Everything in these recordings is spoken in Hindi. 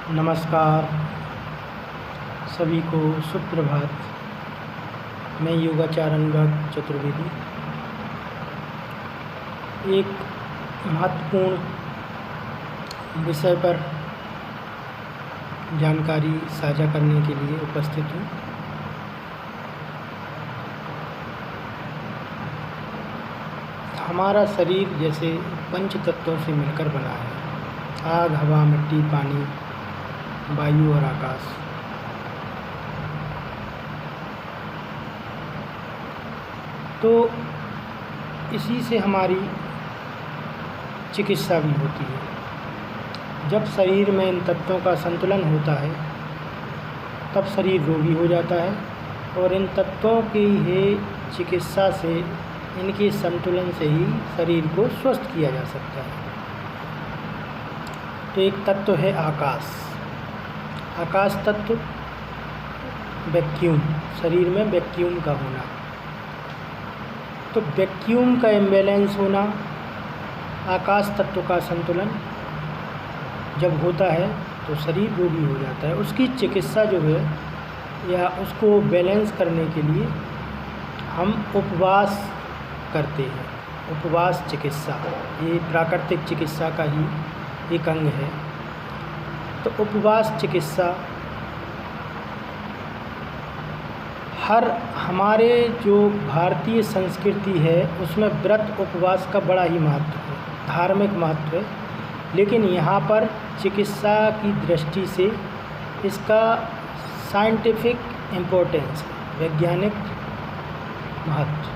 नमस्कार सभी को सुप्रभात। मैं योगाचार्य अनुराग चतुर्वेदी एक महत्वपूर्ण विषय पर जानकारी साझा करने के लिए उपस्थित हूँ। हमारा शरीर जैसे पंच तत्वों से मिलकर बना है। आग, हवा, मिट्टी, पानी, वायु और आकाश। तो इसी से हमारी चिकित्सा भी होती है। जब शरीर में इन तत्वों का संतुलन होता है तब शरीर रोगी हो जाता है और इन तत्वों की ही चिकित्सा से, इनके संतुलन से ही शरीर को स्वस्थ किया जा सकता है। तो एक तत्व है आकाश। आकाश तत्व वैक्यूम, शरीर में वैक्यूम का होना। तो वैक्यूम का इम्बैलेंस होना, आकाश तत्व का संतुलन जब होता है तो शरीर रोगी हो जाता है। उसकी चिकित्सा जो है या उसको बैलेंस करने के लिए हम उपवास करते हैं। उपवास चिकित्सा ये प्राकृतिक चिकित्सा का ही एक अंग है। तो उपवास चिकित्सा हर हमारे जो भारतीय संस्कृति है उसमें व्रत उपवास का बड़ा ही महत्व है, धार्मिक महत्व है। लेकिन यहाँ पर चिकित्सा की दृष्टि से इसका साइंटिफिक इम्पोर्टेंस, वैज्ञानिक महत्व।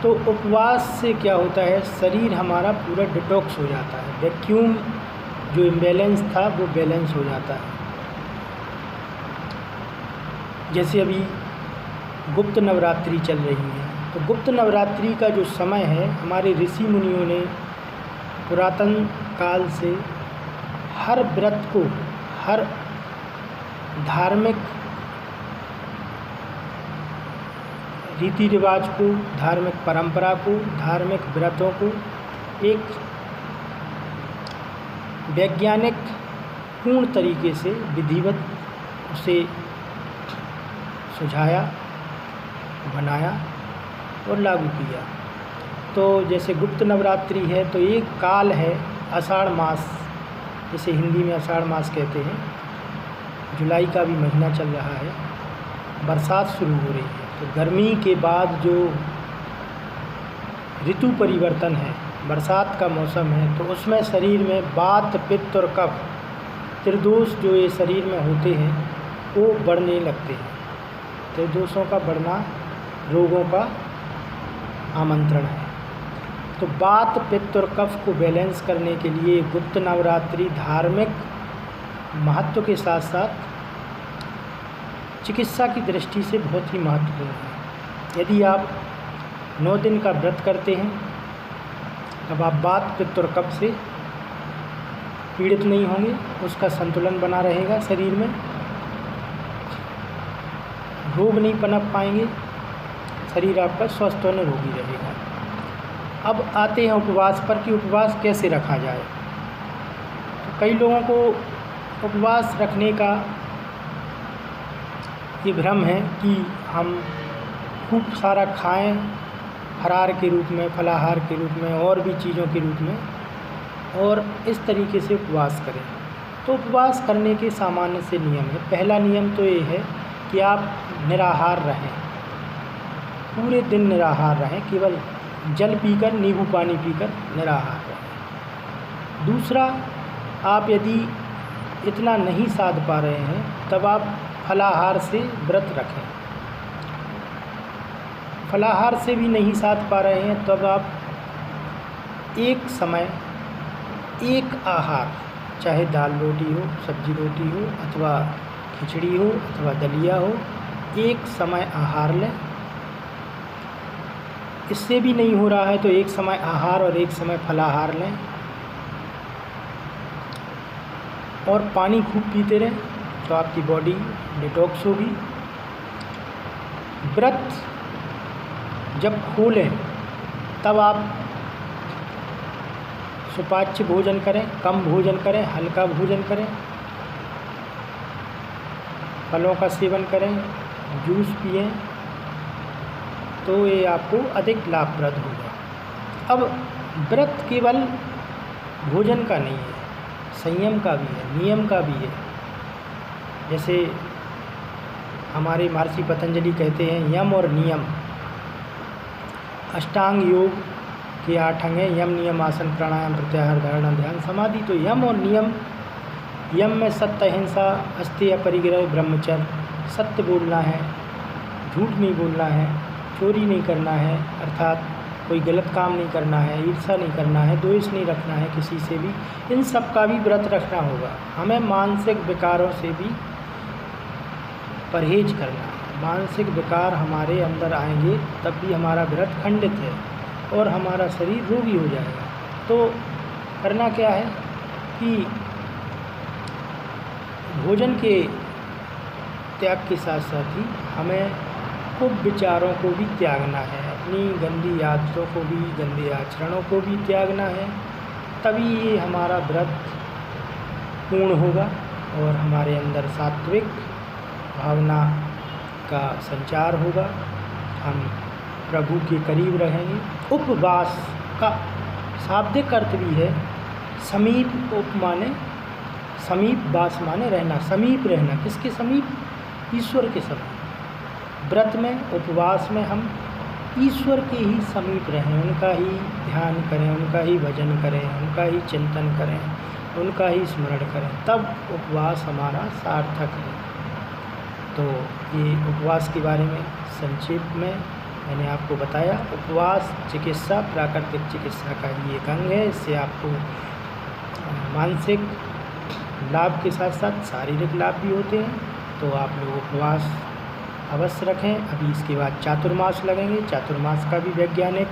तो उपवास से क्या होता है, शरीर हमारा पूरा डिटॉक्स हो जाता है। वैक्यूम जो इम्बैलेंस था वो बैलेंस हो जाता है। जैसे अभी गुप्त नवरात्रि चल रही है, तो गुप्त नवरात्रि का जो समय है, हमारे ऋषि मुनियों ने पुरातन काल से हर व्रत को, हर धार्मिक रीति रिवाज को, धार्मिक परंपरा को, धार्मिक व्रतों को एक वैज्ञानिक पूर्ण तरीके से विधिवत उसे सुझाया, बनाया और लागू किया। तो जैसे गुप्त नवरात्रि है तो एक काल है आषाढ़ मास, जिसे हिंदी में आषाढ़ मास कहते हैं। जुलाई का भी महीना चल रहा है, बरसात शुरू हो रही है। तो गर्मी के बाद जो ऋतु परिवर्तन है, बरसात का मौसम है, तो उसमें शरीर में वात, पित्त और कफ त्रिदोष जो ये शरीर में होते हैं वो बढ़ने लगते हैं। त्रिदोषों का बढ़ना रोगों का आमंत्रण है। तो वात, पित्त और कफ को बैलेंस करने के लिए गुप्त नवरात्रि धार्मिक महत्व के साथ साथ चिकित्सा की दृष्टि से बहुत ही महत्वपूर्ण है। यदि आप 9 दिन का व्रत करते हैं तब आप वात, पित्त और कफ से पीड़ित नहीं होंगे, उसका संतुलन बना रहेगा शरीर में, रोग नहीं पनप पाएंगे, शरीर आपका स्वस्थ और निरोगी रहेगा। अब आते हैं उपवास पर कि उपवास कैसे रखा जाए। तो कई लोगों को उपवास रखने का ये भ्रम है कि हम खूब सारा खाएं, फरार के रूप में, फलाहार के रूप में और भी चीज़ों के रूप में, और इस तरीके से उपवास करें। तो उपवास करने के सामान्य से नियम है। पहला नियम तो ये है कि आप निराहार रहें, पूरे दिन निराहार रहें, केवल जल पीकर, नींबू पानी पीकर निराहार रहें। दूसरा, आप यदि इतना नहीं साध पा रहे हैं तब आप फलाहार से व्रत रखें। फलाहार से भी नहीं साध पा रहे हैं तब आप एक समय एक आहार, चाहे दाल रोटी हो, सब्जी रोटी हो, अथवा खिचड़ी हो, अथवा दलिया हो, एक समय आहार लें। इससे भी नहीं हो रहा है तो एक समय आहार और एक समय फलाहार लें, और पानी खूब पीते रहें तो आपकी बॉडी डिटॉक्स होगी। व्रत जब खोलें तब आप सुपाच्य भोजन करें, कम भोजन करें, हल्का भोजन करें, फलों का सेवन करें, जूस पिएं, तो ये आपको अधिक लाभप्रद होगा। अब व्रत केवल भोजन का नहीं है, संयम का भी है, नियम का भी है। जैसे हमारे महर्षि पतंजलि कहते हैं यम और नियम। अष्टांग योग के 8 अंग हैं, यम नियम आसन प्राणायाम प्रत्याहार धारणा ध्यान समाधि। तो यम और नियम, यम में सत्य अहिंसा अस्तेय परिग्रह ब्रह्मचर्य, सत्य बोलना है, झूठ नहीं बोलना है, चोरी नहीं करना है, अर्थात कोई गलत काम नहीं करना है, ईर्ष्या नहीं करना है, द्वेष नहीं रखना है किसी से भी। इन सब का भी व्रत रखना होगा। हमें मानसिक विकारों से भी परहेज करना है। मानसिक विकार हमारे अंदर आएंगे तब भी हमारा व्रत खंडित है और हमारा शरीर रोगी हो जाएगा। तो करना क्या है कि भोजन के त्याग के साथ साथ ही हमें कुछ विचारों को भी त्यागना है, अपनी गंदी आदतों को भी, गंदे आचरणों को भी त्यागना है। तभी ये हमारा व्रत पूर्ण होगा और हमारे अंदर सात्विक भावना का संचार होगा। हम प्रभु के करीब रहेंगे। उपवास का शाब्दिक अर्थ भी है समीप। उप माने समीप, वास माने रहना, समीप रहना। किसके समीप? ईश्वर के समीप। व्रत में, उपवास में हम ईश्वर के ही समीप रहें, उनका ही ध्यान करें, उनका ही भजन करें, उनका ही चिंतन करें, उनका ही स्मरण करें, तब उपवास हमारा सार्थक है। तो ये उपवास के बारे में संक्षेप में मैंने आपको बताया। उपवास चिकित्सा प्राकृतिक चिकित्सा का ही एक अंग है। इससे आपको मानसिक लाभ के साथ साथ शारीरिक लाभ भी होते हैं। तो आप लोग उपवास अवश्य रखें। अभी इसके बाद चातुर्मास लगेंगे। चातुर्मास का भी वैज्ञानिक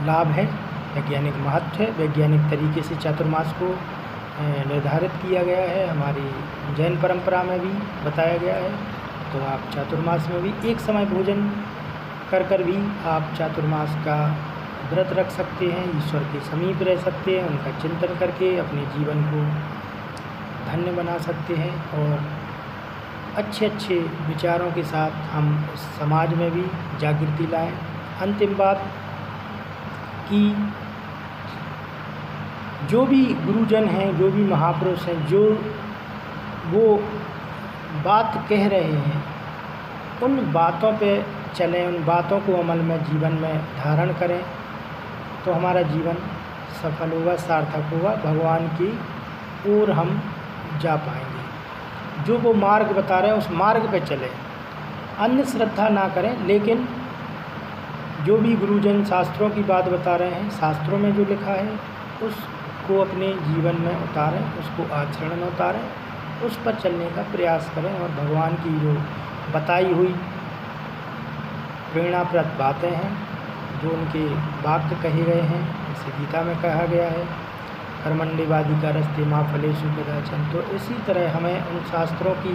लाभ है, वैज्ञानिक महत्व है। वैज्ञानिक तरीके से चातुर्मास को निर्धारित किया गया है, हमारी जैन परंपरा में भी बताया गया है। तो आप चातुर्मास में भी एक समय भोजन कर भी आप चातुर्मास का व्रत रख सकते हैं, ईश्वर के समीप रह सकते हैं, उनका चिंतन करके अपने जीवन को धन्य बना सकते हैं और अच्छे अच्छे विचारों के साथ हम समाज में भी जागृति लाएं। अंतिम बात कि जो भी गुरुजन हैं, जो भी महापुरुष हैं, जो वो बात कह रहे हैं, उन बातों पे चलें, उन बातों को अमल में, जीवन में धारण करें, तो हमारा जीवन सफल होगा, सार्थक होगा, भगवान की ओर हम जा पाएंगे। जो वो मार्ग बता रहे हैं उस मार्ग पे चलें, अन्य श्रद्धा ना करें। लेकिन जो भी गुरुजन शास्त्रों की बात बता रहे हैं, शास्त्रों में जो लिखा है उसको अपने जीवन में उतारें, उसको आचरण में उतारें, उस पर चलने का प्रयास करें और भगवान की जो बताई हुई प्रेरणाप्रद बातें हैं, जो उनके वाक्य कहे गए हैं, जैसे गीता में कहा गया है कर्मण्येवाधिकार अस्ति मा फलेषु कदाचन। तो इसी तरह हमें उन शास्त्रों की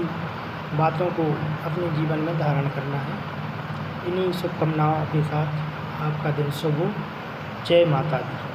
बातों को अपने जीवन में धारण करना है। इन्हीं शुभकामनाओं के साथ आपका दिन शुभ हो। जय माता दी।